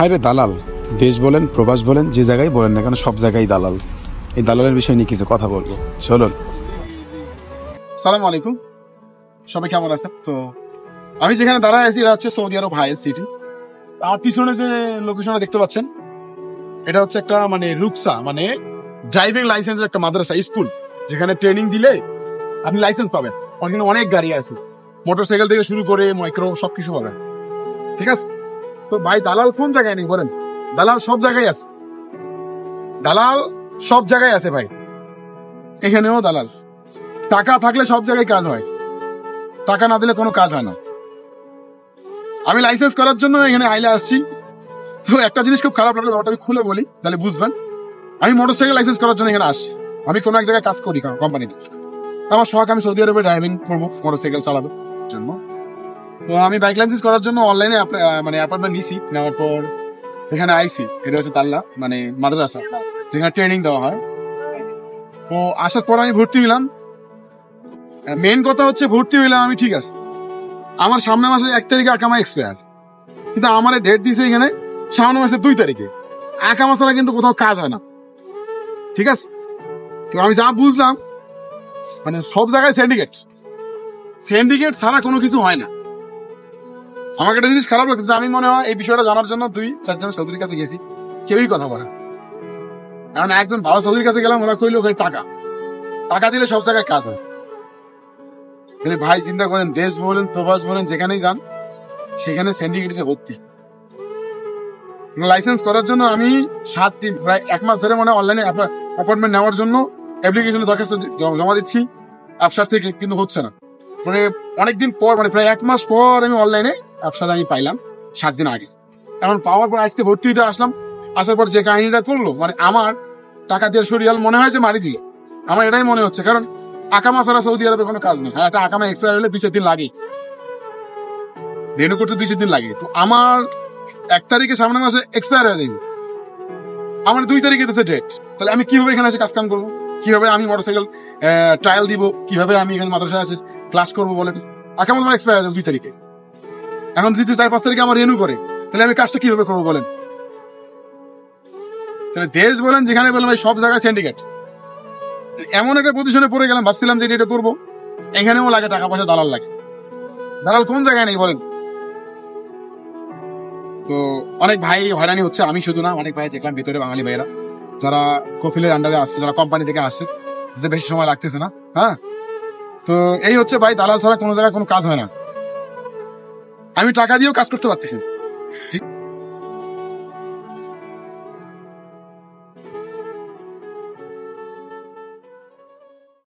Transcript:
হায়রে দালাল, দেশ বলেন প্রবাস বলেন যে জায়গায় বলেন না কেন সব জায়গায় দালাল। এই দালালের বিষয় নিয়ে কিছু কথা বলবো, চলুন। সালাম আলাইকুম, সবাই কেমন আছেন? তো আমি যেখানে দাঁড়ায় আছি এটা হচ্ছে সৌদি আরব হাইল সিটি। আমার পিছনে যে লোকেশনটা দেখতে পাচ্ছেন এটা হচ্ছে একটা মানে রুকসা মানে ড্রাইভিং লাইসেন্সের একটা মাদ্রাসা স্কুল, যেখানে ট্রেনিং দিলে আপনি লাইসেন্স পাবেন। ওখানে অনেক গাড়ি আছে, মোটরসাইকেল থেকে শুরু করে মাইক্রো সবকিছু পাবেন, ঠিক আছে? তো ভাই দালাল কোন জায়গায় নেই বলেন? দালাল সব জায়গায় আছে, দালাল সব জায়গায় আছে ভাই। এখানেও দালাল। টাকা থাকলে সব জায়গায় কাজ হয়, টাকা না দিলে কোনো কাজ হয় না। আমি লাইসেন্স করার জন্য এখানে আইলে আসছি। তো একটা জিনিস খুব খারাপ লাগলো, ওটা আমি খুলে বলি তাহলে বুঝবেন। আমি মোটরসাইকেল লাইসেন্স করার জন্য এখানে আসছি। আমি কোনো এক জায়গায় কাজ করি কোম্পানিতে, আমার শখ আমি সৌদি আরবে ড্রাইভিং করবো, মোটরসাইকেল চালানোর জন্য। তো আমি বাইক লাইসেন্স করার জন্য অনলাইনে মানে অ্যাপয়েন্টমেন্ট নিছি, নেওয়ার পর এখানে আইসি। এটা হচ্ছে তাল্লা মানে মাদ্রাসা, যেখানে ট্রেনিং দেওয়া হয়। তো আসার পর আমি ভর্তি হইলাম। মেন কথা হচ্ছে ভর্তি হইলাম আমি, ঠিক আছে। আমার সামনের মাসে 1 তারিখে আকামা এক্সপায়ার, কিন্তু আমার ডেট দিয়েছে এখানে সামনের মাসে 2 তারিখে। আকামা ছাড়া কিন্তু কোথাও কাজ হয় না, ঠিক আছে? তো আমি যা বুঝলাম মানে সব জায়গায় সিন্ডিকেট, সিন্ডিকেট ছাড়া কোনো কিছু হয় না। আমাকে একটা জিনিস খারাপ লাগছে, আমি মনে হয় এই বিষয়টা জানার জন্য 2-4 জন চৌধুরীর কাছে গেছি, কেউই কথা বলে না। এখন একজন ভালো চৌধুরীর কাছে গেলাম, ওরা কইলো টাকা টাকা দিলে সব জায়গায় কাজ হয়। তাহলে ভাই চিন্তা করেন, দেশ বলেন প্রবাস বলেন যেখানেই যান সেখানে সিন্ডিকেটে ভর্তি। লাইসেন্স করার জন্য আমি 7 দিন প্রায় 1 মাস ধরে মানে অনলাইনে অ্যাপয়েন্টমেন্ট নেওয়ার জন্য অ্যাপ্লিকেশনে দরখাস্ত জমা দিচ্ছি আফসার থেকে, কিন্তু হচ্ছে না। পরে অনেকদিন পর মানে প্রায় 1 মাস পর আমি অনলাইনে আফসার আমি পাইলাম 7 দিন আগে। এখন পাওয়ার পর আজকে ভর্তি হতে আসলাম। আসার পর যে কাহিনীটা করলো মানে আমার টাকা দিয়ে সরিয়াল মনে হয় যে মারি দিল, আমার এটাই মনে হচ্ছে। কারণ আকামা ছাড়া সৌদি আরবে কোনো কাজ নেই। হ্যাঁ, একটা আকামা এক্সপায়ার হলে 2-4 দিন লাগে, রেনু করতে 2-4 দিন লাগে। তো আমার 1 তারিখে সামনের মাসে এক্সপায়ার হয়ে যাবে, আমার 2 তারিখে দিচ্ছে ডেট। তাহলে আমি কিভাবে এখানে এসে কাজ কাম করবো? কিভাবে আমি মোটরসাইকেল ট্রায়াল দিব? কিভাবে আমি এখানে মাদ্রাসায় এসে ক্লাস করবো বলেন? আকামা আমার এক্সপায়ার হয়ে যাবে 2 তারিখে। এখন যদি 4-5 তারিখে আমার রেনু করে, তাহলে আমি কাজটা কিভাবে করবো বলেন? তাহলে দেশ বলেন যেখানে বলেন ভাই সব জায়গায় সিন্ডিকেট। এমন একটা পজিশনে পড়ে গেলাম, ভাবছিলাম যে এটা করবো, এখানেও লাগে টাকা পয়সা, দালাল লাগে। দালাল কোন জায়গায় নেই বলেন? তো অনেক ভাই হয়রানি হচ্ছে, আমি শুধু না, অনেক ভাই দেখলাম ভিতরে বাঙালি ভাইয়েরা যারা কফিলের আন্ডারে আসছে, যারা কোম্পানি থেকে আসছে, তাদের বেশি সময় লাগতেছে না। হ্যাঁ, তো এই হচ্ছে ভাই, দালাল ছাড়া কোনো জায়গায় কোনো কাজ হয় না। আমি টাকা দিয়েও কাজ করতে পারতেছি।